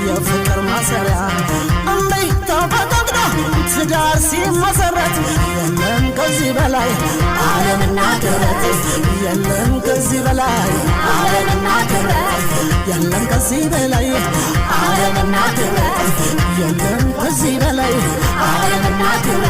የፍቅር ማሰሪያ እንዴ ተፈቃቅዶ ትዳር ሲመሰረት የለም ከዚህ በላይ ዓለምና ክብረት የለም ከዚህ በላይ ዓለምና ክብረት የለም ከዚህ በላይ ዓለምና ክብረት የለም ከዚህ በላይ ዓለምና ክብረት